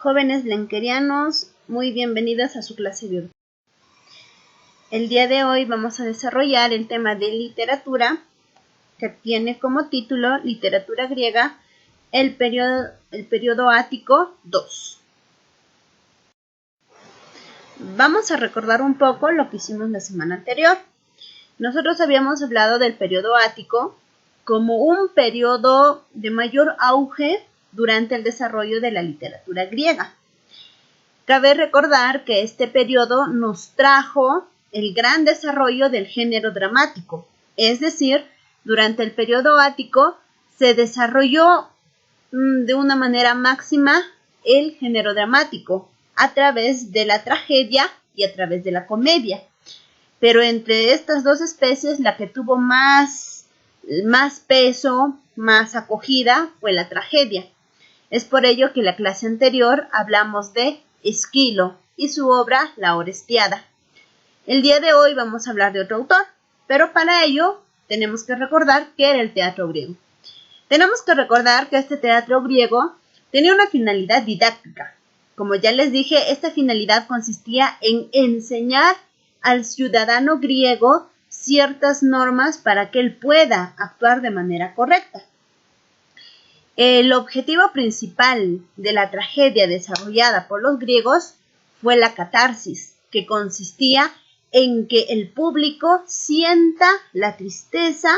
Jóvenes blanquerianos, muy bienvenidos a su clase virtual. El día de hoy vamos a desarrollar el tema de literatura, que tiene como título Literatura griega, el periodo ático 2. Vamos a recordar un poco lo que hicimos la semana anterior. Nosotros habíamos hablado del periodo ático como un periodo de mayor auge durante el desarrollo de la literatura griega. Cabe recordar que este periodo nos trajo el gran desarrollo del género dramático, es decir, durante el periodo ático se desarrolló de una manera máxima el género dramático a través de la tragedia y a través de la comedia. Pero entre estas dos especies, la que tuvo más peso, más acogida, fue la tragedia. Es por ello que en la clase anterior hablamos de Esquilo y su obra La Orestiada. El día de hoy vamos a hablar de otro autor, pero para ello tenemos que recordar qué era el teatro griego. Tenemos que recordar que este teatro griego tenía una finalidad didáctica. Como ya les dije, esta finalidad consistía en enseñar al ciudadano griego ciertas normas para que él pueda actuar de manera correcta. El objetivo principal de la tragedia desarrollada por los griegos fue la catarsis, que consistía en que el público sienta la tristeza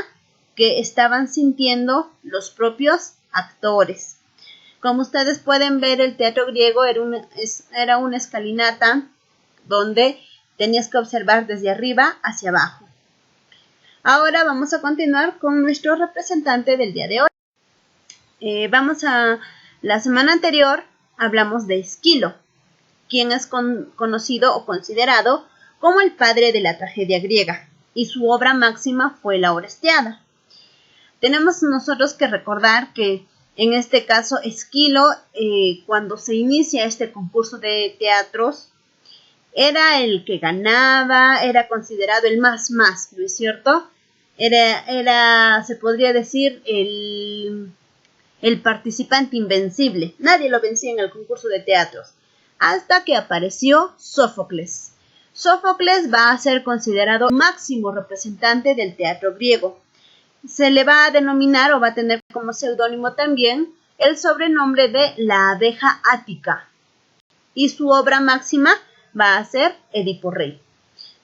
que estaban sintiendo los propios actores. Como ustedes pueden ver, el teatro griego era una escalinata donde tenías que observar desde arriba hacia abajo. Ahora vamos a continuar con nuestro representante del día de hoy. La semana anterior hablamos de Esquilo, quien es conocido o considerado como el padre de la tragedia griega, y su obra máxima fue La Orestiada. Tenemos nosotros que recordar que en este caso Esquilo, cuando se inicia este concurso de teatros, era el que ganaba, era considerado el más, ¿no es cierto? Era se podría decir, el participante invencible. Nadie lo vencía en el concurso de teatros, hasta que apareció Sófocles. Sófocles va a ser considerado máximo representante del teatro griego. Se le va a denominar o va a tener como seudónimo también el sobrenombre de la abeja ática. Y su obra máxima va a ser Edipo Rey.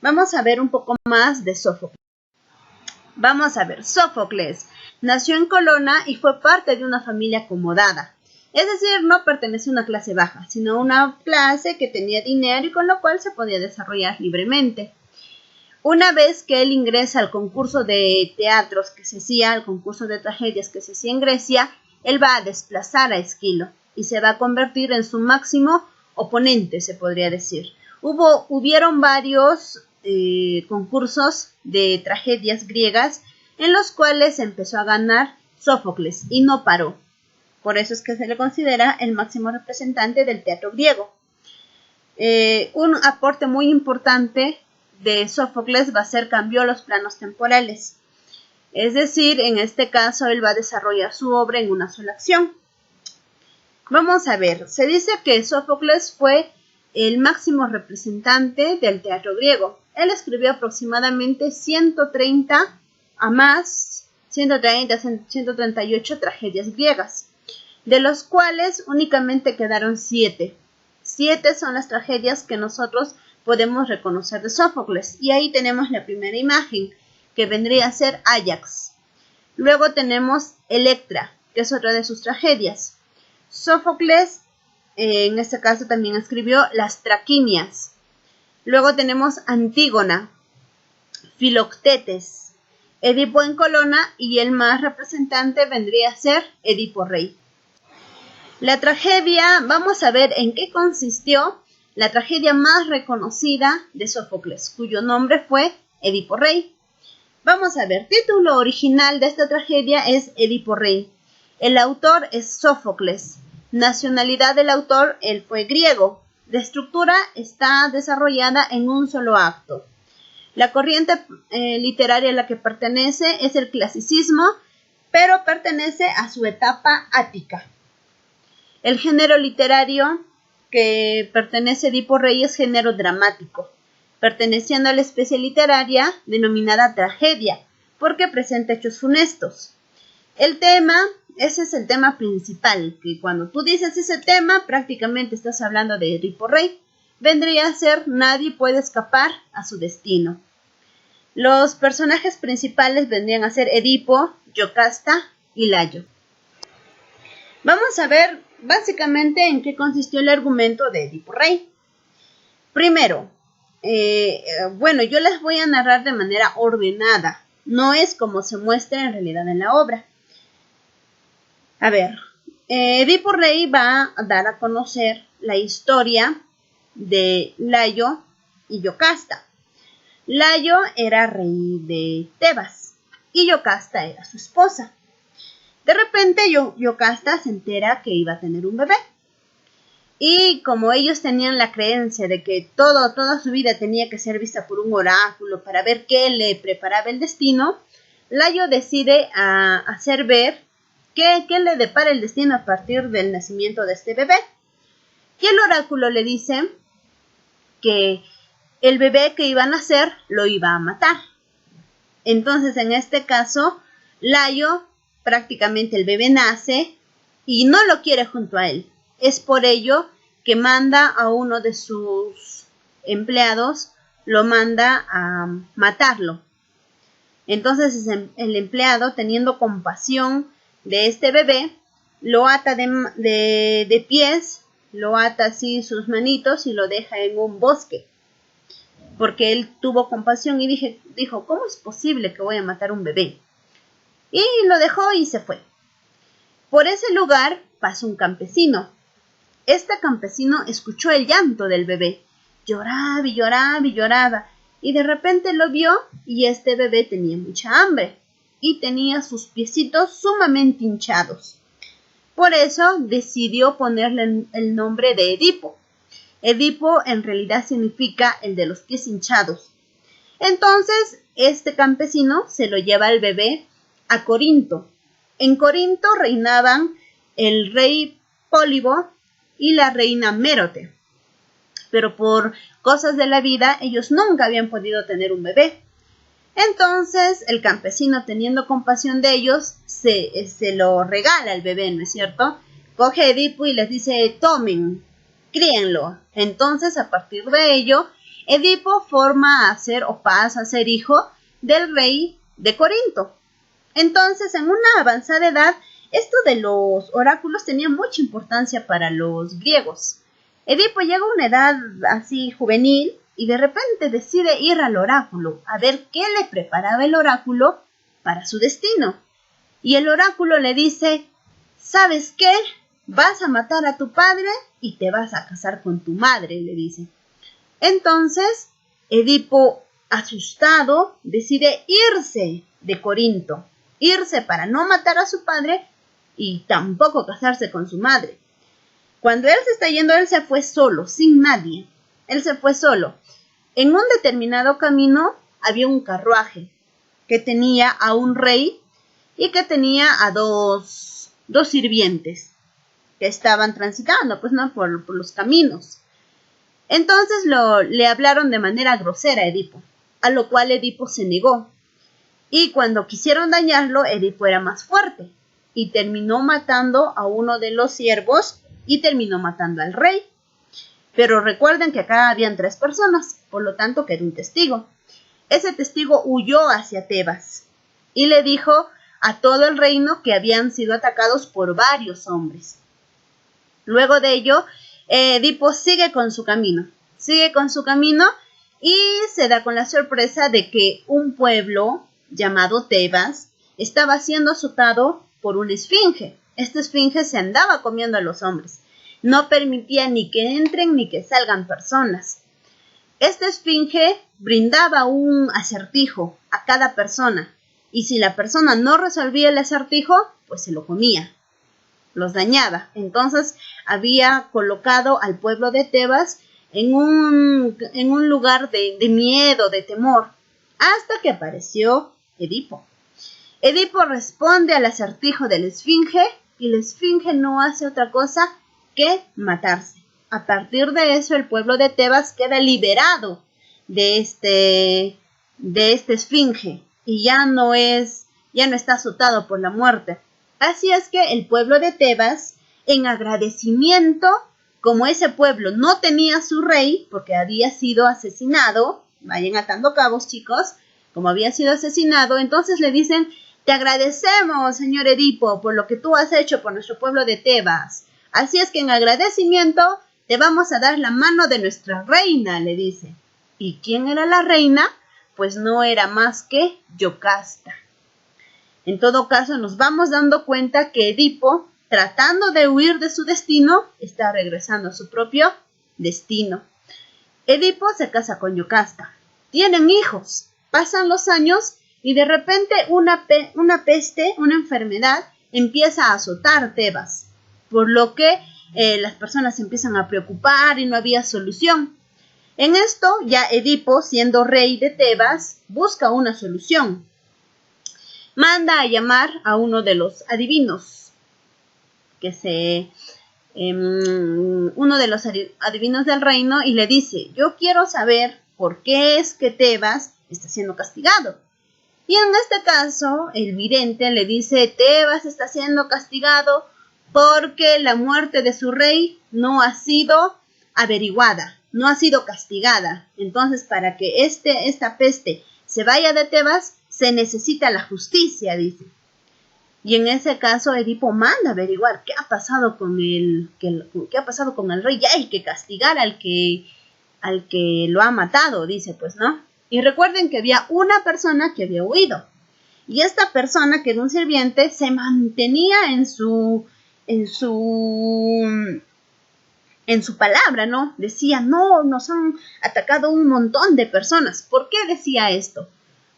Vamos a ver un poco más de Sófocles. Vamos a ver, Sófocles nació en Colona y fue parte de una familia acomodada. Es decir, no pertenecía a una clase baja, sino a una clase que tenía dinero y con lo cual se podía desarrollar libremente. Una vez que él ingresa al concurso de teatros que se hacía, al concurso de tragedias que se hacía en Grecia, él va a desplazar a Esquilo y se va a convertir en su máximo oponente, se podría decir. Hubieron varios concursos de tragedias griegas en los cuales empezó a ganar Sófocles y no paró. Por eso es que se le considera el máximo representante del teatro griego. Un aporte muy importante de Sófocles va a ser cambió los planos temporales. Es decir, en este caso él va a desarrollar su obra en una sola acción. Vamos a ver, se dice que Sófocles fue el máximo representante del teatro griego. Él escribió aproximadamente 138 tragedias griegas, de los cuales únicamente quedaron 7. 7 son las tragedias que nosotros podemos reconocer de Sófocles, y ahí tenemos la primera imagen, que vendría a ser Áyax. Luego tenemos Electra, que es otra de sus tragedias. Sófocles, en este caso también escribió Las Traquinias. Luego tenemos Antígona, Filoctetes, Edipo en Colona y el más representante vendría a ser Edipo Rey. La tragedia, vamos a ver en qué consistió la tragedia más reconocida de Sófocles, cuyo nombre fue Edipo Rey. Vamos a ver, título original de esta tragedia es Edipo Rey. El autor es Sófocles. Nacionalidad del autor, él fue griego. La estructura está desarrollada en un solo acto. La corriente literaria a la que pertenece es el clasicismo, pero pertenece a su etapa ática. El género literario que pertenece Edipo Rey es género dramático, perteneciendo a la especie literaria denominada tragedia, porque presenta hechos funestos. Ese es el tema principal, que cuando tú dices ese tema, prácticamente estás hablando de Edipo Rey. Vendría a ser nadie puede escapar a su destino. Los personajes principales vendrían a ser Edipo, Yocasta y Layo. Vamos a ver básicamente en qué consistió el argumento de Edipo Rey. Primero, yo les voy a narrar de manera ordenada, no es como se muestra en realidad en la obra. A ver, Edipo Rey va a dar a conocer la historia de Layo y Yocasta. Layo era rey de Tebas y Yocasta era su esposa. De repente Yocasta se entera que iba a tener un bebé. Y como ellos tenían la creencia de que toda su vida tenía que ser vista por un oráculo para ver qué le preparaba el destino, Layo decide hacer ver qué le depara el destino a partir del nacimiento de este bebé. Y el oráculo le dice que el bebé que iba a nacer lo iba a matar. Entonces, en este caso, Layo, prácticamente el bebé nace y no lo quiere junto a él. Es por ello que manda a uno de sus empleados, lo manda a matarlo. Entonces el empleado, teniendo compasión de este bebé, lo ata de pies, lo ata así sus manitos y lo deja en un bosque. Porque él tuvo compasión y dijo, ¿cómo es posible que voy a matar un bebé? Y lo dejó y se fue. Por ese lugar pasó un campesino. Este campesino escuchó el llanto del bebé. Lloraba y lloraba y lloraba. Y de repente lo vio y este bebé tenía mucha hambre. Y tenía sus piecitos sumamente hinchados. Por eso decidió ponerle el nombre de Edipo. Edipo en realidad significa el de los pies hinchados. Entonces este campesino se lo lleva al bebé a Corinto. En Corinto reinaban el rey Pólibo y la reina Mérope. Pero por cosas de la vida ellos nunca habían podido tener un bebé. Entonces el campesino, teniendo compasión de ellos, se lo regala al bebé, ¿no es cierto? Coge a Edipo y les dice, tomen, críenlo. Entonces a partir de ello, Edipo pasa a ser hijo del rey de Corinto. Entonces, en una avanzada edad, esto de los oráculos tenía mucha importancia para los griegos. Edipo llega a una edad así juvenil y de repente decide ir al oráculo a ver qué le preparaba el oráculo para su destino. Y el oráculo le dice, ¿sabes qué? Vas a matar a tu padre y te vas a casar con tu madre, le dice. Entonces, Edipo, asustado, decide irse de Corinto. Irse para no matar a su padre y tampoco casarse con su madre. Cuando él se está yendo, él se fue solo, sin nadie. Él se fue solo. En un determinado camino había un carruaje que tenía a un rey y que tenía a dos sirvientes que estaban transitando, por los caminos. Entonces le hablaron de manera grosera a Edipo, a lo cual Edipo se negó. Y cuando quisieron dañarlo, Edipo era más fuerte y terminó matando a uno de los siervos y terminó matando al rey. Pero recuerden que acá habían 3 personas, por lo tanto quedó un testigo. Ese testigo huyó hacia Tebas y le dijo a todo el reino que habían sido atacados por varios hombres. Luego de ello, Edipo sigue con su camino y se da con la sorpresa de que un pueblo llamado Tebas estaba siendo azotado por una esfinge. Esta esfinge se andaba comiendo a los hombres. No permitía ni que entren ni que salgan personas. Esta esfinge brindaba un acertijo a cada persona y si la persona no resolvía el acertijo, pues se lo comía, los dañaba. Entonces había colocado al pueblo de Tebas en un lugar de miedo, de temor, hasta que apareció Edipo. Edipo responde al acertijo de la esfinge y la esfinge no hace otra cosa que matarse. A partir de eso, el pueblo de Tebas queda liberado de este esfinge y ya no está azotado por la muerte. Así es que el pueblo de Tebas, en agradecimiento, como ese pueblo no tenía su rey, porque había sido asesinado, vayan atando cabos, chicos, como había sido asesinado, entonces le dicen: te agradecemos, señor Edipo, por lo que tú has hecho por nuestro pueblo de Tebas. Así es que en agradecimiento te vamos a dar la mano de nuestra reina, le dice. ¿Y quién era la reina? Pues no era más que Yocasta. En todo caso, nos vamos dando cuenta que Edipo, tratando de huir de su destino, está regresando a su propio destino. Edipo se casa con Yocasta. Tienen hijos. Pasan los años y de repente una peste, una enfermedad, empieza a azotar Tebas, por lo que las personas se empiezan a preocupar y no había solución. En esto, ya Edipo, siendo rey de Tebas, busca una solución. Manda a llamar a uno de los adivinos, uno de los adivinos del reino, y le dice: yo quiero saber por qué es que Tebas está siendo castigado. Y en este caso, el vidente le dice: Tebas está siendo castigado porque la muerte de su rey no ha sido averiguada, no ha sido castigada. Entonces, para que esta peste se vaya de Tebas, se necesita la justicia, dice. Y en ese caso, Edipo manda a averiguar qué ha pasado con el rey. Ya hay que castigar al que lo ha matado, dice, pues, ¿no? Y recuerden que había una persona que había huido. Y esta persona, que era un sirviente, se mantenía en su palabra, ¿no? Decía: no, nos han atacado un montón de personas. ¿Por qué decía esto?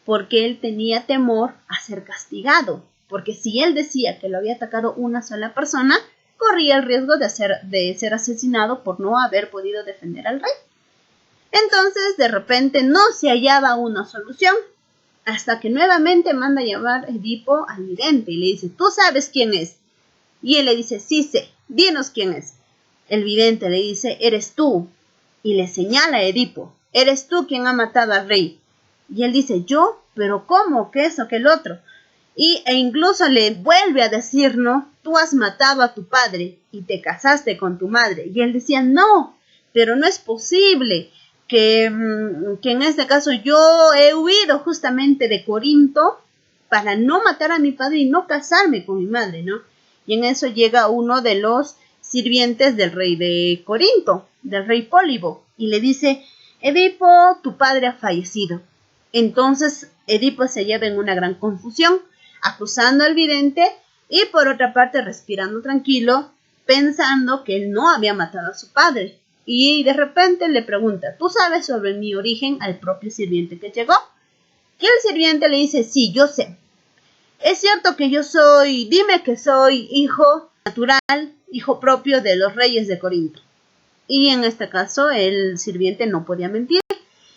Porque él tenía temor a ser castigado. Porque si él decía que lo había atacado una sola persona, corría el riesgo de ser asesinado por no haber podido defender al rey. Entonces, de repente, no se hallaba una solución, hasta que nuevamente manda a llamar Edipo al vidente y le dice: ¿tú sabes quién es? Y él le dice: sí sé, dinos quién es. El vidente le dice: eres tú. Y le señala a Edipo: eres tú quien ha matado al rey. Y él dice: ¿yo? ¿Pero cómo? ¿Qué eso? ¿Qué el otro? E incluso le vuelve a decir: no, tú has matado a tu padre y te casaste con tu madre. Y él decía: no, pero no es posible. Que en este caso yo he huido justamente de Corinto para no matar a mi padre y no casarme con mi madre, ¿no? Y en eso llega uno de los sirvientes del rey de Corinto, del rey Pólibo, y le dice: Edipo, tu padre ha fallecido. Entonces Edipo se lleva en una gran confusión, acusando al vidente y por otra parte respirando tranquilo, pensando que él no había matado a su padre. Y de repente le pregunta: ¿tú sabes sobre mi origen? Al propio sirviente que llegó. Y el sirviente le dice: sí, yo sé. Es cierto que dime que soy hijo natural, hijo propio de los reyes de Corinto. Y en este caso el sirviente no podía mentir.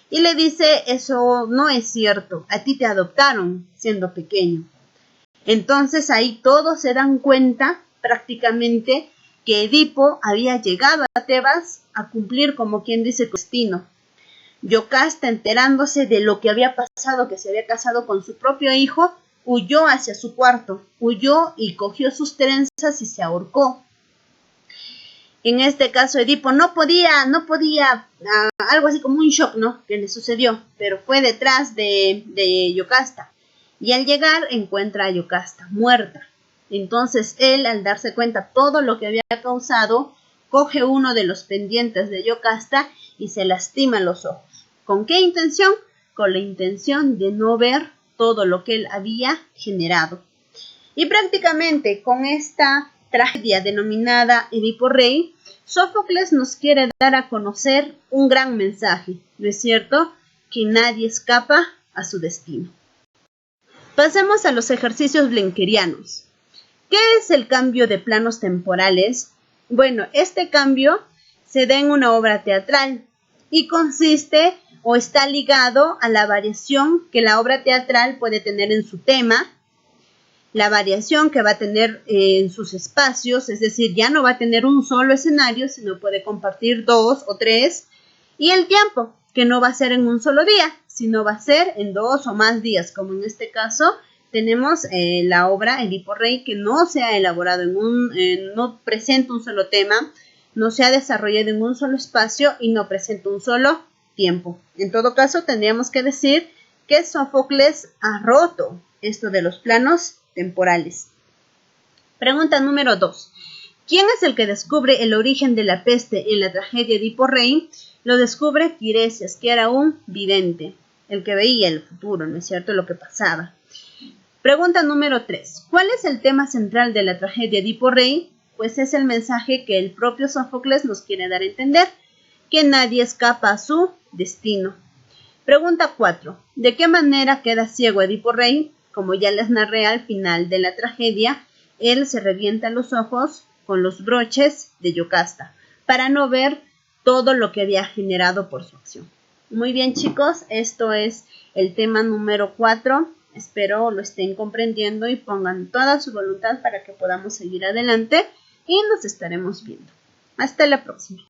Y le dice: eso no es cierto, a ti te adoptaron siendo pequeño. Entonces ahí todos se dan cuenta prácticamente que Edipo había llegado a Tebas a cumplir, como quien dice, su destino. Yocasta, enterándose de lo que había pasado, que se había casado con su propio hijo, huyó hacia su cuarto, huyó y cogió sus trenzas y se ahorcó. En este caso Edipo no podía, algo así como un shock, ¿no?, que le sucedió, pero fue detrás de Yocasta. Y al llegar encuentra a Yocasta muerta. Entonces él, al darse cuenta todo lo que había causado, coge uno de los pendientes de Yocasta y se lastima los ojos. ¿Con qué intención? Con la intención de no ver todo lo que él había generado. Y prácticamente con esta tragedia denominada Edipo Rey, Sófocles nos quiere dar a conocer un gran mensaje, ¿no es cierto? Que nadie escapa a su destino. Pasemos a los ejercicios blenkerianos. ¿Qué es el cambio de planos temporales? Bueno, este cambio se da en una obra teatral y consiste o está ligado a la variación que la obra teatral puede tener en su tema, la variación que va a tener en sus espacios, es decir, ya no va a tener un solo escenario, sino puede compartir 2 o 3, y el tiempo, que no va a ser en un solo día, sino va a ser en 2 o más días, como en este caso tenemos la obra Edipo Rey, que no se ha elaborado no presenta un solo tema, no se ha desarrollado en un solo espacio y no presenta un solo tiempo. En todo caso, tendríamos que decir que Sófocles ha roto esto de los planos temporales. Pregunta número 2. ¿Quién es el que descubre el origen de la peste en la tragedia Edipo Rey? Lo descubre Tiresias, que era un vidente, el que veía el futuro, ¿no es cierto?, lo que pasaba. Pregunta número 3. ¿Cuál es el tema central de la tragedia Edipo Rey? Pues es el mensaje que el propio Sófocles nos quiere dar a entender, que nadie escapa a su destino. Pregunta 4. ¿De qué manera queda ciego Edipo Rey? Como ya les narré al final de la tragedia, él se revienta los ojos con los broches de Yocasta para no ver todo lo que había generado por su acción. Muy bien, chicos, esto es el tema número 4. Espero lo estén comprendiendo y pongan toda su voluntad para que podamos seguir adelante y nos estaremos viendo. Hasta la próxima.